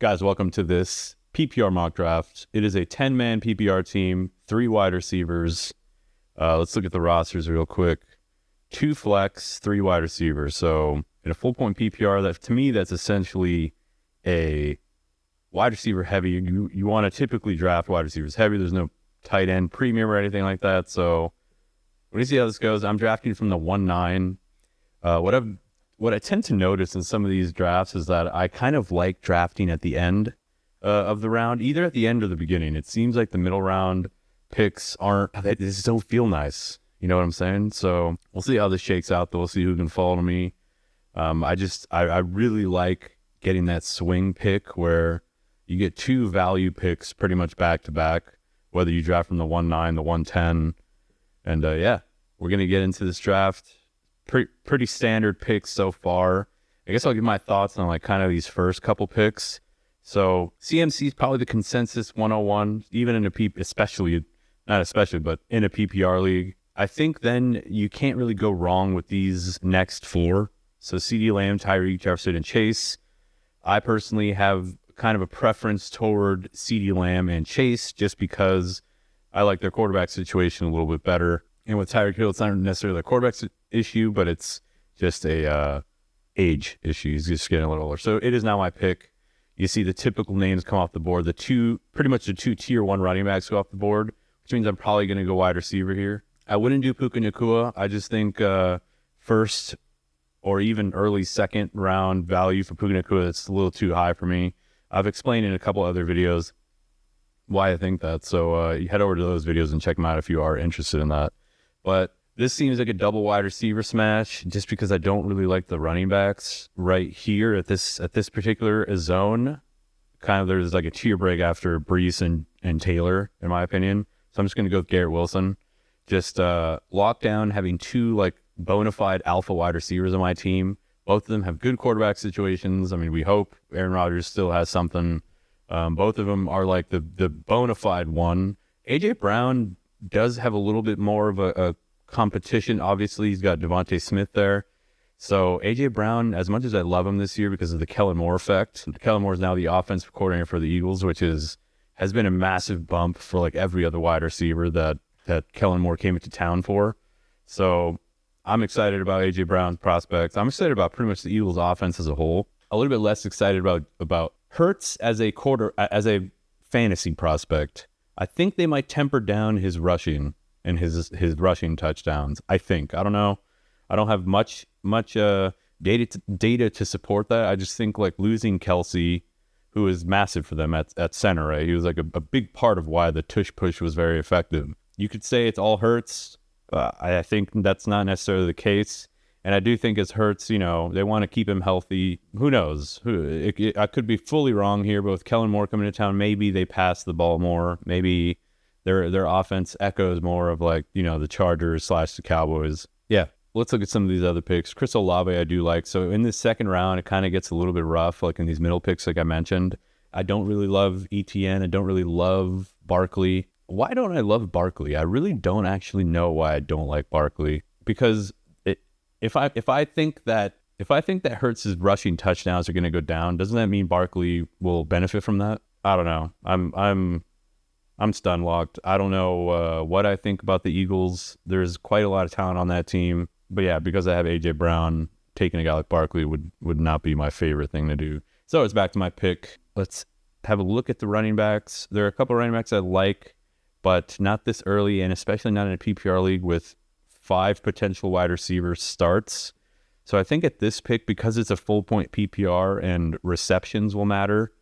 Guys, welcome to this PPR mock draft. It is a 10-man PPR team, 3 wide receivers. Let's look at the rosters real quick. 2 flex, 3 wide receivers. So in a full-point PPR, that to me, that's essentially a wide receiver heavy. You want to typically draft wide receivers heavy. There's no tight end premium or anything like that. So when you see how this goes, I'm drafting from the 1-9. What I tend to notice in some of these drafts is that I kind of like drafting at the end of the round, either at the end or the beginning. It seems like the middle round picks they just don't feel nice. You know what I'm saying? So we'll see how this shakes out, though. We'll see who can fall to me. I really like getting that swing pick where you get 2 value picks pretty much back to back, whether you draft from the 1-9, the 1-10. And we're going to get into this draft. Pretty standard picks so far. I guess I'll give my thoughts on like kind of these first couple picks. So CMC is probably the consensus 101, even in a not especially, but in a PPR league. I think then you can't really go wrong with these next 4. So CeeDee Lamb, Tyreek, Jefferson, and Chase. I personally have kind of a preference toward CeeDee Lamb and Chase just because I like their quarterback situation a little bit better. And with Tyreek Hill, it's not necessarily a quarterback issue, but it's just a age issue. He's just getting a little older. So it is now my pick. You see the typical names come off the board. Pretty much the 2 tier 1 running backs go off the board, which means I'm probably going to go wide receiver here. I wouldn't do Puka Nacua. I just think first or even early second round value for Puka Nacua, it's a little too high for me. I've explained in a couple other videos why I think that. So you head over to those videos and check them out if you are interested in that. But this seems like a double wide receiver smash just because I don't really like the running backs right here at this particular zone. Kind of there's like a tier break after Brees and Taylor, in my opinion. So I'm just going to go with Garrett Wilson. Just lock down having 2 like bona fide alpha wide receivers on my team. Both of them have good quarterback situations. I mean, we hope Aaron Rodgers still has something. Both of them are like the bona fide one. A.J. Brown does have a little bit more of a competition. Obviously, he's got Devontae Smith there. So A.J. Brown, as much as I love him this year because of the Kellen Moore effect, Kellen Moore is now the offensive coordinator for the Eagles, which has been a massive bump for like every other wide receiver that Kellen Moore came into town for. So I'm excited about A.J. Brown's prospects. I'm excited about pretty much the Eagles offense as a whole. A little bit less excited about Hurts as a fantasy prospect. I think they might temper down his rushing and his rushing touchdowns. I think. I don't know. I don't have much data to support that. I just think like losing Kelsey, who is massive for them at center, right? He was like a big part of why the tush push was very effective. You could say it's all Hurts. I think that's not necessarily the case. And I do think it's Hurts, they want to keep him healthy. Who knows? I could be fully wrong here, but with Kellen Moore coming to town, maybe they pass the ball more. Maybe their offense echoes more of like, the Chargers / the Cowboys. Yeah, let's look at some of these other picks. Chris Olave I do like. So in this second round, it kind of gets a little bit rough, like in these middle picks, like I mentioned. I don't really love ETN. I don't really love Barkley. Why don't I love Barkley? I really don't actually know why I don't like Barkley. Because if I think that Hurts' rushing touchdowns are going to go down, doesn't that mean Barkley will benefit from that? I don't know. I'm stun locked. I don't know what I think about the Eagles. There's quite a lot of talent on that team, but yeah, because I have A.J. Brown, taking a guy like Barkley would not be my favorite thing to do. So it's back to my pick. Let's have a look at the running backs. There are a couple of running backs I like, but not this early, and especially not in a PPR league with 5 potential wide receiver starts. So I think at this pick, because it's a full point PPR and receptions will matter,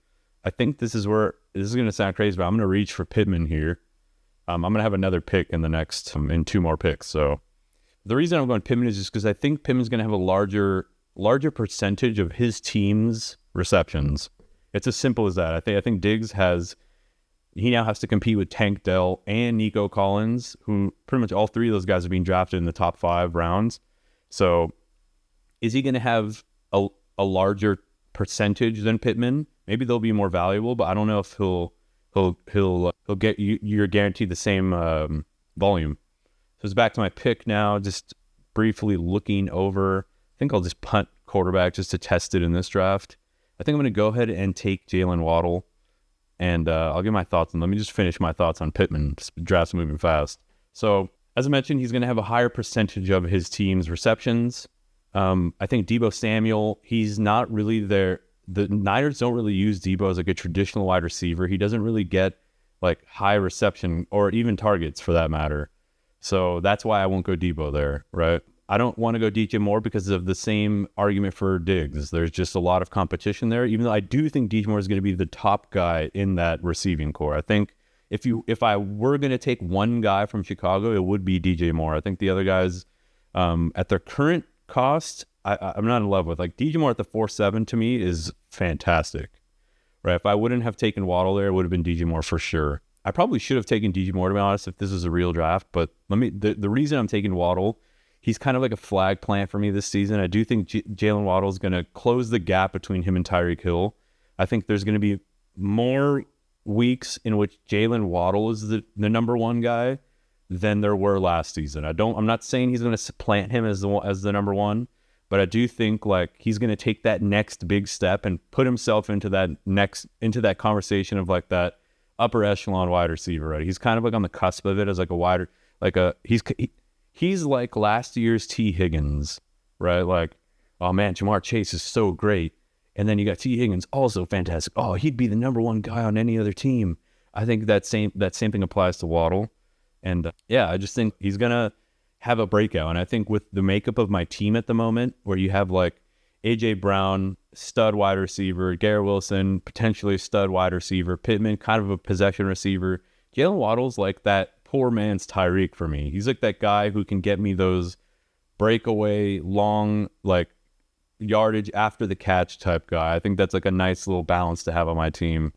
I think this is going to sound crazy, but I'm going to reach for Pittman here. I'm going to have another pick in the next, in 2 more picks. So the reason I'm going Pittman is just because I think Pittman's going to have a larger percentage of his team's receptions. It's as simple as that. I think Diggs he now has to compete with Tank Dell and Nico Collins, who pretty much all 3 of those guys are being drafted in the top 5 rounds. So is he going to have a larger percentage than Pittman? Maybe they'll be more valuable, but I don't know if he'll get you're guaranteed the same volume. So it's back to my pick now, just briefly looking over. I think I'll just punt quarterback just to test it in this draft. I think I'm going to go ahead and take Jalen Waddle, and I'll give my thoughts. And let me just finish my thoughts on Pittman. Draft's moving fast. So as I mentioned, he's going to have a higher percentage of his team's receptions. I think Deebo Samuel, he's not really there. The Niners don't really use Deebo as like a traditional wide receiver. He doesn't really get like high reception or even targets for that matter. So that's why I won't go Deebo there, right? I don't want to go DJ Moore because of the same argument for Diggs. There's just a lot of competition there, even though I do think DJ Moore is going to be the top guy in that receiving core. I think if I were going to take one guy from Chicago, it would be DJ Moore. I think the other guys at their current cost, I'm not in love with. Like DJ Moore at the 4.7 to me is fantastic, right? If I wouldn't have taken Waddle there, it would have been DJ Moore for sure. I probably should have taken DJ Moore, to be honest, if this was a real draft. But the reason I'm taking Waddle, he's kind of like a flag plant for me this season. I do think Jalen Waddle is going to close the gap between him and Tyreek Hill. I think there's going to be more weeks in which Jalen Waddle is the number one guy than there were last season. I'm not saying he's going to supplant him as the number one, but I do think like he's going to take that next big step and put himself into that conversation of like that upper echelon wide receiver, right? He's kind of like on the cusp of it as like a wider, he's like last year's T. Higgins, right? Like, oh man, Jamar Chase is so great. And then you got T. Higgins, also fantastic. Oh, he'd be the number one guy on any other team. I think that same thing applies to Waddle. And I just think he's going to have a breakout. And I think with the makeup of my team at the moment, where you have like A.J. Brown, stud wide receiver, Garrett Wilson, potentially stud wide receiver, Pittman, kind of a possession receiver. Jalen Waddle's like that poor man's Tyreek for me. He's like that guy who can get me those breakaway, long, like yardage after the catch type guy. I think that's like a nice little balance to have on my team.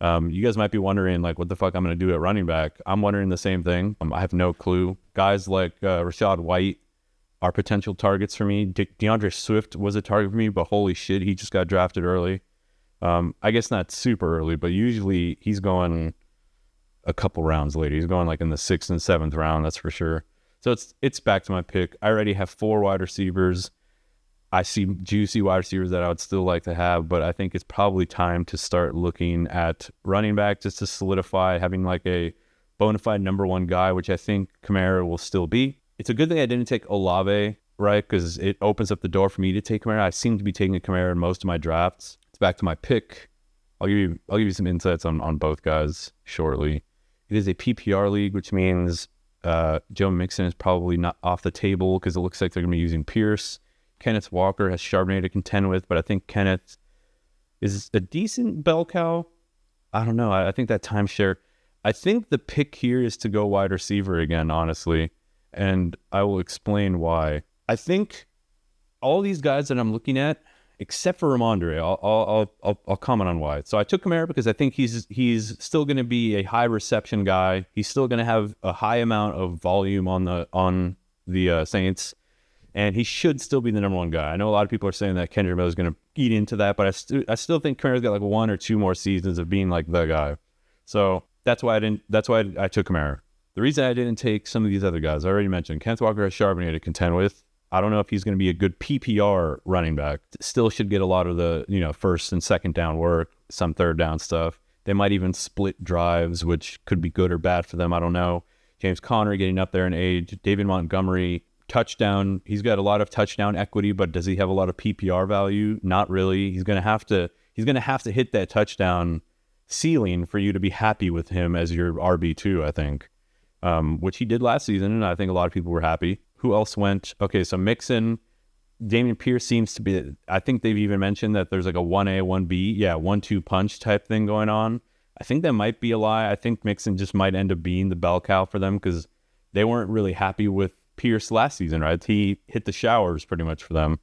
You guys might be wondering like what the fuck I'm going to do at running back. I'm wondering the same thing. I have no clue. Guys like Rachaad White are potential targets for me. DeAndre Swift was a target for me, but holy shit, he just got drafted early. I guess not super early, but usually he's going a couple rounds later. He's going like in the 6th and 7th round, that's for sure. So it's back to my pick. I already have 4 wide receivers. I see juicy wide receivers that I would still like to have, but I think it's probably time to start looking at running back just to solidify having like a bona fide number one guy, which I think Kamara will still be. It's a good thing I didn't take Olave, right? Because it opens up the door for me to take Kamara. I seem to be taking a Kamara in most of my drafts. It's back to my pick. I'll give you some insights on both guys shortly. It is a PPR league, which means Joe Mixon is probably not off the table because it looks like they're going to be using Pierce. Kenneth Walker has Charbonnet to contend with, but I think Kenneth is a decent bell cow. I don't know. I think that timeshare. I think the pick here is to go wide receiver again, honestly, and I will explain why. I think all these guys that I'm looking at, except for Ramondre, I'll comment on why. So I took Kamara because I think he's still going to be a high reception guy. He's still going to have a high amount of volume on the Saints. And he should still be the number one guy. I know a lot of people are saying that Kendrick Miller is going to eat into that, but I still think Kamara's got like 1 or 2 more seasons of being like the guy. So that's why I took Kamara. The reason I didn't take some of these other guys, I already mentioned, Kenneth Walker has Charbonnet to contend with. I don't know if he's going to be a good PPR running back. Still should get a lot of the, first and second down work, some third down stuff. They might even split drives, which could be good or bad for them. I don't know. James Conner getting up there in age. David Montgomery, touchdown. He's got a lot of touchdown equity, but does he have a lot of PPR value? Not really. He's going to have to hit that touchdown ceiling for you to be happy with him as your RB2, I think, which he did last season, and I think a lot of people were happy. Who else went? Okay, so Mixon, Dameon Pierce seems to be, I think they've even mentioned that there's like a 1A, 1B, 1-2 punch type thing going on. I think that might be a lie. I think Mixon just might end up being the bell cow for them because they weren't really happy with Pierce last season, right? He hit the showers pretty much for them.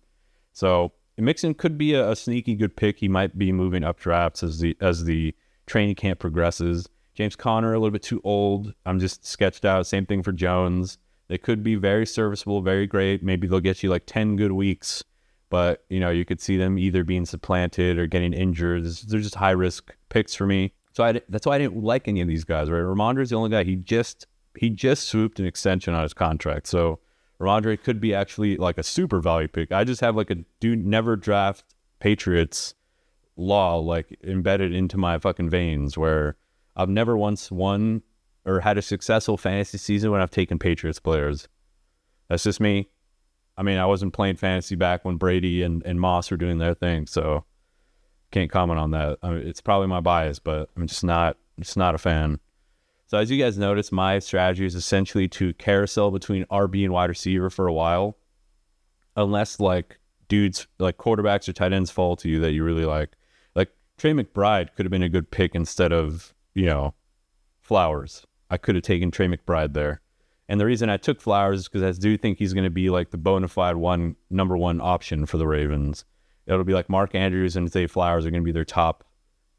So Mixon could be a sneaky good pick. He might be moving up drafts as the training camp progresses. James Conner, a little bit too old. I'm just sketched out. Same thing for Jones. They could be very serviceable, very great. Maybe they'll get you like 10 good weeks, but you could see them either being supplanted or getting injured. They're just high risk picks for me. So that's why I didn't like any of these guys, right? Ramondre's the only guy. He just swooped an extension on his contract. So Ramondre could be actually like a super value pick. I just have like a dude never draft Patriots law like embedded into my fucking veins where I've never once won or had a successful fantasy season when I've taken Patriots players. That's just me. I mean, I wasn't playing fantasy back when Brady and Moss were doing their thing, so can't comment on that. I mean, it's probably my bias, but I'm just not a fan. So as you guys notice, my strategy is essentially to carousel between RB and wide receiver for a while, unless like dudes like quarterbacks or tight ends fall to you that you really like. Like Trey McBride could have been a good pick instead of, Flowers. I could have taken Trey McBride there. And the reason I took Flowers is because I do think he's going to be like the bona fide number one option for the Ravens. It'll be like Mark Andrews and Zay Flowers are going to be their top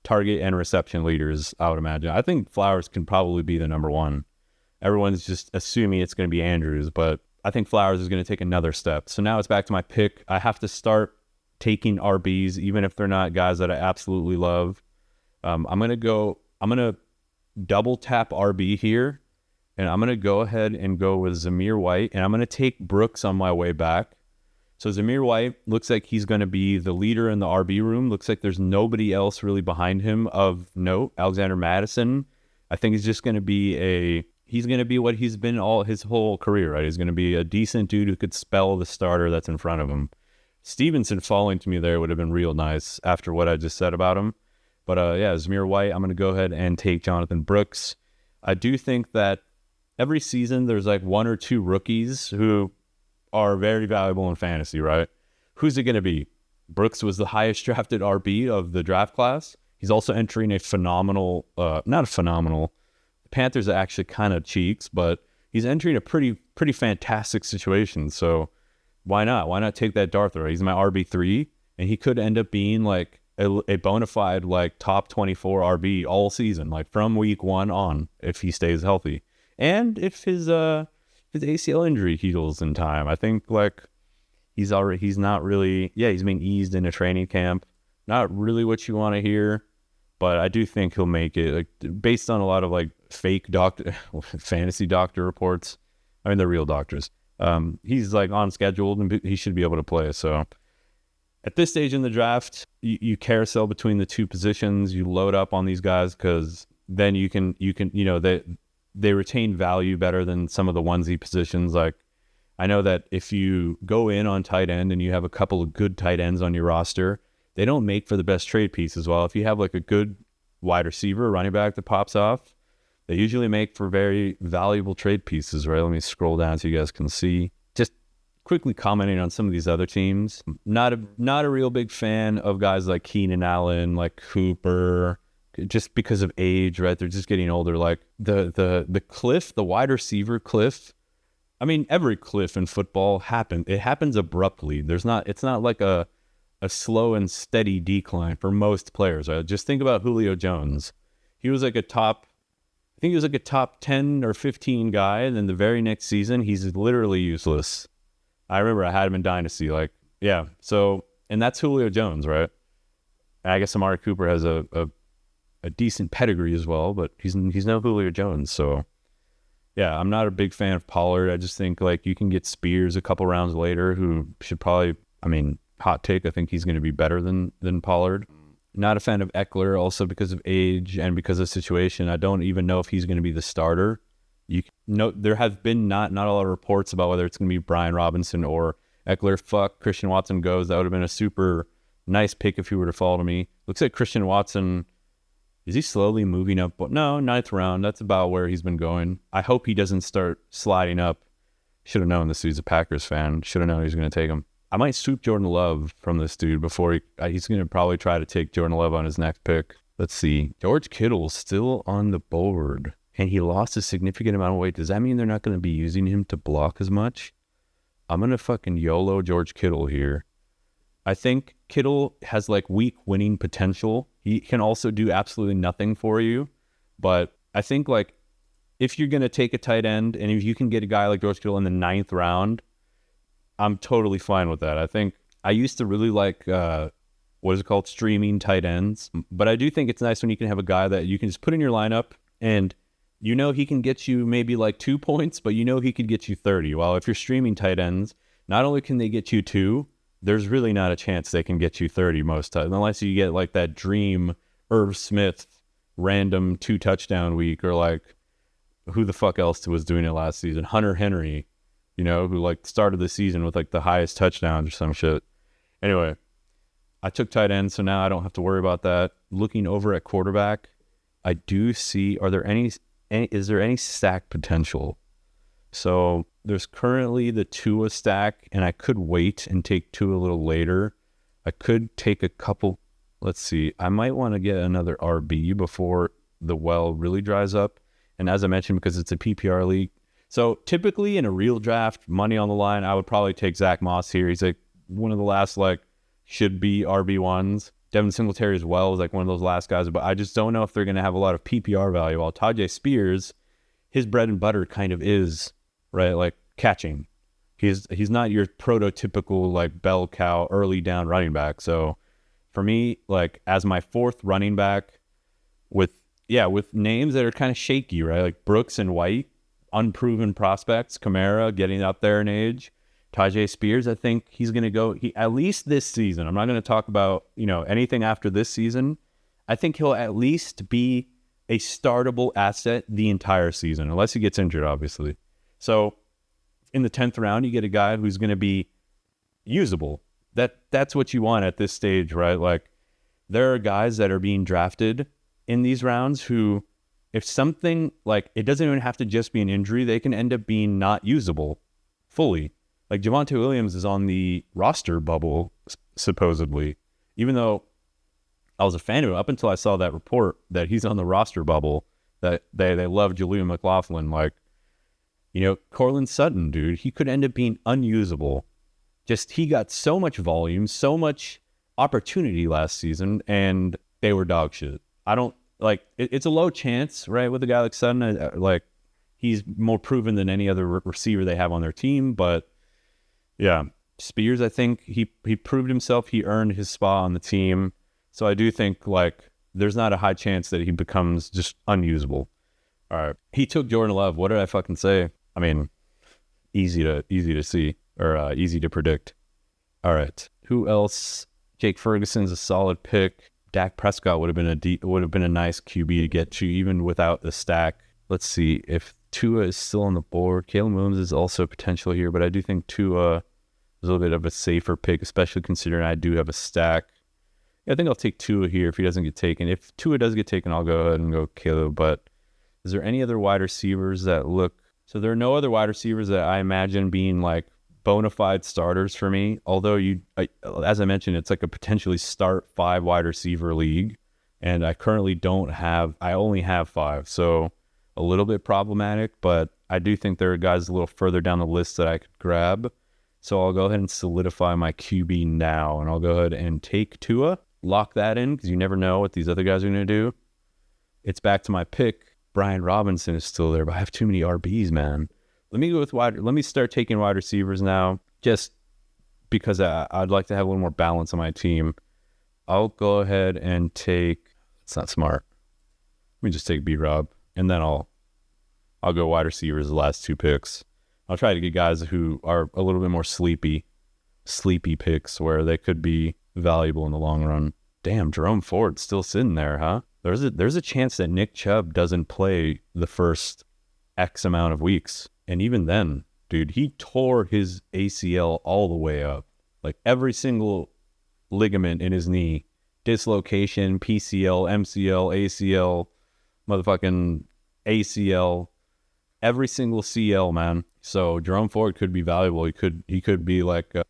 target and reception leaders, I would imagine. I think Flowers can probably be the number one. Everyone's just assuming it's going to be Andrews, but I think Flowers is going to take another step. So now it's back to my pick. I have to start taking RBs, even if they're not guys that I absolutely love. I'm going to double tap RB here, and I'm going to go ahead and go with Zamir White, and I'm going to take Brooks on my way back. So Zamir White looks like he's going to be the leader in the RB room. Looks like there's nobody else really behind him of note. Alexander Mattison, I think he's just going to be what he's been all his whole career, right? He's going to be a decent dude who could spell the starter that's in front of him. Stevenson falling to me there would have been real nice after what I just said about him. But Zamir White, I'm going to go ahead and take Jonathan Brooks. I do think that every season there's like one or two rookies who are very valuable in fantasy, right? Who's it going to be? Brooks was the highest drafted RB of the draft class. He's also entering a phenomenal, the Panthers are actually kind of cheeks, but he's entering a pretty fantastic situation. So why not? Why not take that dart throw? He's my RB3, and he could end up being like a bona fide like top 24 RB all season, like from week 1 on, if he stays healthy. And if his ACL injury heals in time, I think like he's being eased into training camp. Not really what you want to hear, but I do think he'll make it, like based on a lot of like fake fantasy doctor reports. I mean, they're real doctors. He's like on schedule and he should be able to play. So at this stage in the draft, you carousel between the two positions. You load up on these guys because then you can they retain value better than some of the onesie positions. Like I know that if you go in on tight end and you have a couple of good tight ends on your roster, they don't make for the best trade piece as well. If you have like a good wide receiver, running back that pops off, they usually make for very valuable trade pieces, right? Let me scroll down so you guys can see. Just quickly commenting on some of these other teams. Not a real big fan of guys like Keenan Allen, like Cooper, just because of age, right? They're just getting older. Like the cliff, the wide receiver cliff. I mean, every cliff in football happens abruptly. It's not like a slow and steady decline for most players, right? Just think about Julio Jones. He was like a top 10 or 15 guy, and then the very next season, he's literally useless. I remember I had him in Dynasty, so, and that's Julio Jones, right? And I guess Amari Cooper has a decent pedigree as well, but he's no Julio Jones, so yeah, I'm not a big fan of Pollard. I just think like you can get Spears a couple rounds later, who should probably, hot take, I think he's going to be better than Pollard. Not a fan of Eckler, also because of age and because of situation. I don't even know if he's going to be the starter. There have been not a lot of reports about whether it's going to be Brian Robinson or Eckler. Fuck, Christian Watson goes. That would have been a super nice pick if he were to fall to me. Looks like Christian Watson, is he slowly moving up? No, 9th round. That's about where he's been going. I hope he doesn't start sliding up. Should have known this dude's a Packers fan. Should have known he was going to take him. I might swoop Jordan Love from this dude before he's going to probably try to take Jordan Love on his next pick. Let's see. George Kittle's still on the board, and he lost a significant amount of weight. Does that mean they're not going to be using him to block as much? I'm going to fucking YOLO George Kittle here. I think Kittle has like weak winning potential. He can also do absolutely nothing for you. But I think like if you're going to take a tight end and if you can get a guy like George Kittle in the 9th round, I'm totally fine with that. I think I used to really like, streaming tight ends. But I do think it's nice when you can have a guy that you can just put in your lineup and he can get you maybe like 2 points, but he could get you 30. While if you're streaming tight ends, not only can they get you 2, there's really not a chance they can get you 30 most times, unless you get like that dream Irv Smith random 2 touchdown week, or like who the fuck else was doing it last season? Hunter Henry, who like started the season with like the highest touchdowns or some shit. Anyway, I took tight end, so now I don't have to worry about that. Looking over at quarterback, I do see, is there any stack potential? So there's currently the Tua stack, and I could wait and take Tua a little later. I could take a couple, let's see, I might want to get another RB before the well really dries up. And as I mentioned, because it's a PPR league, so typically in a real draft, money on the line, I would probably take Zach Moss here. He's like one of the last like should be RB1s. Devin Singletary as well is like one of those last guys, but I just don't know if they're going to have a lot of PPR value. While Tajay Spears, his bread and butter kind of is, right, like catching. He's not your prototypical like bell cow early down running back. So for me, like as my 4th running back with names that are kind of shaky, right? Like Brooks and White, unproven prospects. Kamara getting up there in age. Tajay Spears, I think he's going to go, at least this season. I'm not going to talk about, anything after this season. I think he'll at least be a startable asset the entire season, unless he gets injured, obviously. So in the 10th round, you get a guy who's going to be usable. That's what you want at this stage, right? Like there are guys that are being drafted in these rounds who, if something like, it doesn't even have to just be an injury, they can end up being not usable fully. Like Javonte Williams is on the roster bubble, supposedly, even though I was a fan of it up until I saw that report that he's on the roster bubble, that they love Julian McLaughlin. Like, Cortland Sutton, dude, he could end up being unusable. Just, he got so much volume, so much opportunity last season, and they were dog shit. I don't, like, it's a low chance, right, with a guy like Sutton. Like, he's more proven than any other receiver they have on their team, but yeah, Spears, I think he proved himself. He earned his spot on the team. So I do think like there's not a high chance that he becomes just unusable. All right. He took Jordan Love. What did I fucking say? I mean, easy to see, or easy to predict. All right. Who else? Jake Ferguson's a solid pick. Dak Prescott would have been a nice QB to get to even without the stack. Let's see if Tua is still on the board. Caleb Williams is also potential here, but I do think Tua is a little bit of a safer pick, especially considering I do have a stack. Yeah, I think I'll take Tua here if he doesn't get taken. If Tua does get taken, I'll go ahead and go Caleb. But is there any other wide receivers that look... So there are no other wide receivers that I imagine being like bona fide starters for me. Although as I mentioned, it's like a potentially start 5 wide receiver league. And I currently I only have 5. So a little bit problematic, but I do think there are guys a little further down the list that I could grab. So I'll go ahead and solidify my QB now, and I'll go ahead and take Tua, lock that in, because you never know what these other guys are going to do. It's back to my pick. Brian Robinson is still there, but I have too many RBs, man. Let me start taking wide receivers now, just because I'd like to have a little more balance on my team. I'll go ahead and take... It's not smart. Let me just take B-Rob, and then I'll go wide receivers the last 2 picks. I'll try to get guys who are a little bit more sleepy picks where they could be valuable in the long run. Damn, Jerome Ford's still sitting there, huh? There's a chance that Nick Chubb doesn't play the first X amount of weeks. And even then, dude, he tore his ACL all the way up. Like every single ligament in his knee, dislocation, PCL, MCL, ACL, motherfucking ACL, every single CL, man. So Jerome Ford could be valuable. He could be like a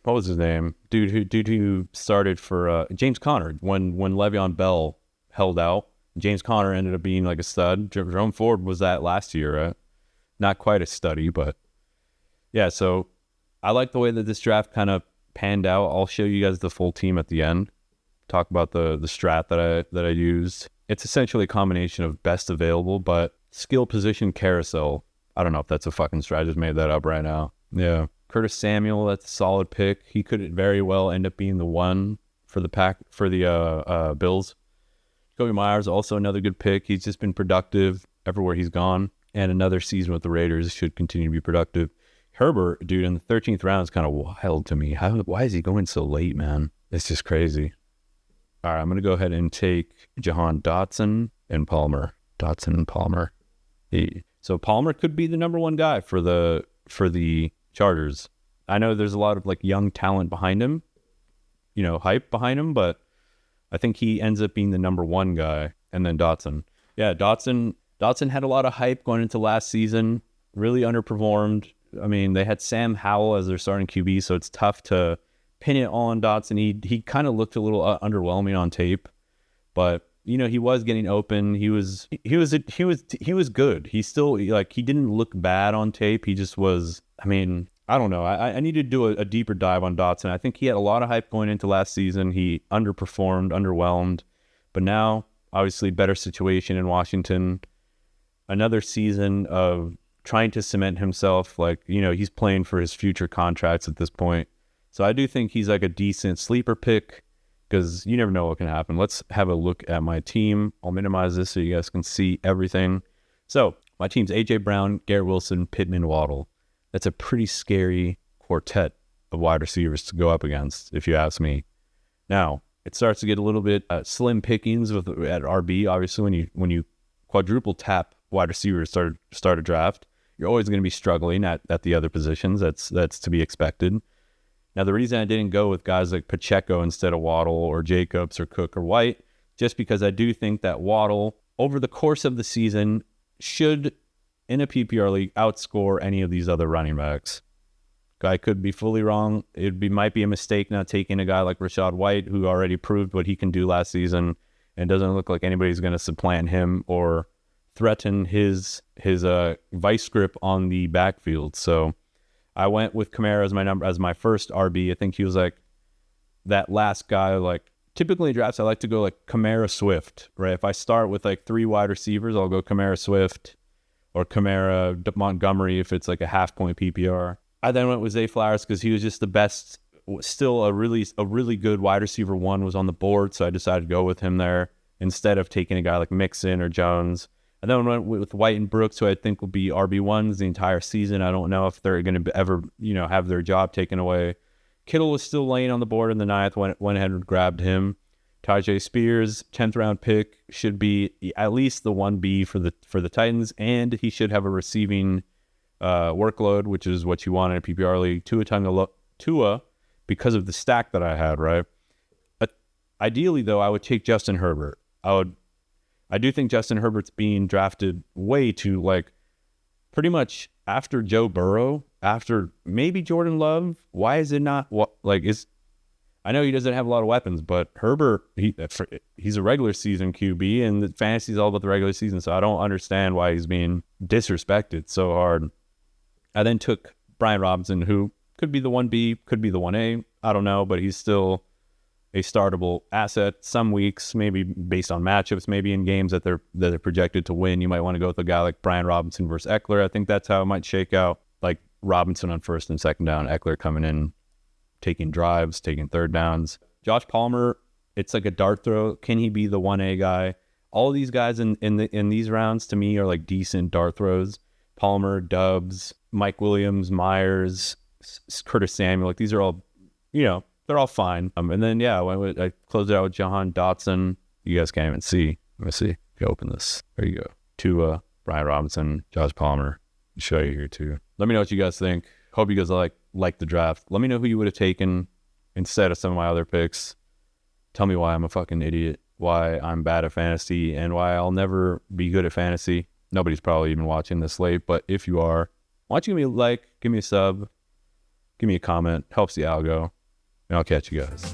what was his name? Dude who started for James Conner when Le'Veon Bell held out. James Conner ended up being like a stud. Jerome Ford was that last year, right? Not quite a study, but yeah. So I like the way that this draft kind of panned out. I'll show you guys the full team at the end. Talk about the strat that I used. It's essentially a combination of best available, but skill position carousel. I don't know if that's a fucking strat. I just made that up right now. Yeah. Curtis Samuel, that's a solid pick. He could very well end up being the one for the Bills. Jacoby Myers, also another good pick. He's just been productive everywhere he's gone. And another season with the Raiders should continue to be productive. Herbert, dude, in the 13th round is kind of wild to me. Why is he going so late, man? It's just crazy. All right, I'm going to go ahead and take Jahan Dotson and Palmer. So Palmer could be the number one guy for the Chargers. I know there's a lot of like young talent behind him, hype behind him, but I think he ends up being the number one guy. And then Dotson. Yeah, Dotson had a lot of hype going into last season, really underperformed. I mean, they had Sam Howell as their starting QB, so it's tough to pin it all on Dotson. He kind of looked a little underwhelming on tape, but he was getting open. He was good. He still he didn't look bad on tape. He just was. I mean, I don't know. I need to do a deeper dive on Dotson. I think he had a lot of hype going into last season. He underperformed, underwhelmed, but now obviously better situation in Washington. Another season of trying to cement himself. He's playing for his future contracts at this point. So I do think he's like a decent sleeper pick because you never know what can happen. Let's have a look at my team. I'll minimize this so you guys can see everything. So my team's A.J. Brown, Garrett Wilson, Pittman, Waddle. That's a pretty scary quartet of wide receivers to go up against, if you ask me. Now, it starts to get a little bit slim pickings at RB. Obviously, when you quadruple tap wide receivers start a draft, you're always going to be struggling at the other positions. That's to be expected. Now, the reason I didn't go with guys like Pacheco instead of Waddle or Jacobs or Cook or White, just because I do think that Waddle, over the course of the season, should, in a PPR league, outscore any of these other running backs. I could be fully wrong. Might be a mistake not taking a guy like Rachaad White, who already proved what he can do last season, and doesn't look like anybody's going to supplant him or threaten his vice grip on the backfield. So I went with Kamara as my first RB. I think he was like that last guy. Like typically in drafts, I like to go like Kamara Swift, right? If I start with like 3 wide receivers, I'll go Kamara Swift or Kamara Montgomery if it's like a half point PPR. I then went with Zay Flowers because he was just the best. Still a really good wide receiver 1 was on the board, so I decided to go with him there instead of taking a guy like Mixon or Jones. And then I went with White and Brooks, who I think will be RB1s the entire season. I don't know if they're going to ever, have their job taken away. Kittle was still laying on the board in the 9th. Went ahead and grabbed him. Tyjae Spears, 10th round pick, should be at least the 1B for the Titans, and he should have a receiving workload, which is what you want in a PPR league. Tua, because of the stack that I had, right? Ideally, though, I would take Justin Herbert. I do think Justin Herbert's being drafted way too, pretty much after Joe Burrow, after maybe Jordan Love. Why is it not I know he doesn't have a lot of weapons, but Herbert, he's a regular season QB, and the fantasy is all about the regular season, so I don't understand why he's being disrespected so hard. I then took Brian Robinson, who could be the 1B, could be the 1A. I don't know, but he's still a startable asset. Some weeks, maybe based on matchups, maybe in games that they're projected to win, you might want to go with a guy like Brian Robinson versus Eckler. I think that's how it might shake out. Like Robinson on first and second down, Eckler coming in, taking drives, taking third downs. Josh Palmer, it's like a dart throw. Can he be the 1A guy? All of these guys in these rounds to me are like decent dart throws. Palmer, Dubs, Mike Williams, Myers, Curtis Samuel, these are all, they're all fine. And then, I closed it out with Jahan Dotson. You guys can't even see. Let me see. If you open this. There you go. Tua, Brian Robinson, Josh Palmer. I'll show you here too. Let me know what you guys think. Hope you guys like the draft. Let me know who you would have taken instead of some of my other picks. Tell me why I'm a fucking idiot, why I'm bad at fantasy, and why I'll never be good at fantasy. Nobody's probably even watching this late, but if you are, why don't you give me a like, give me a sub, give me a comment. Helps the algo. And I'll catch you guys.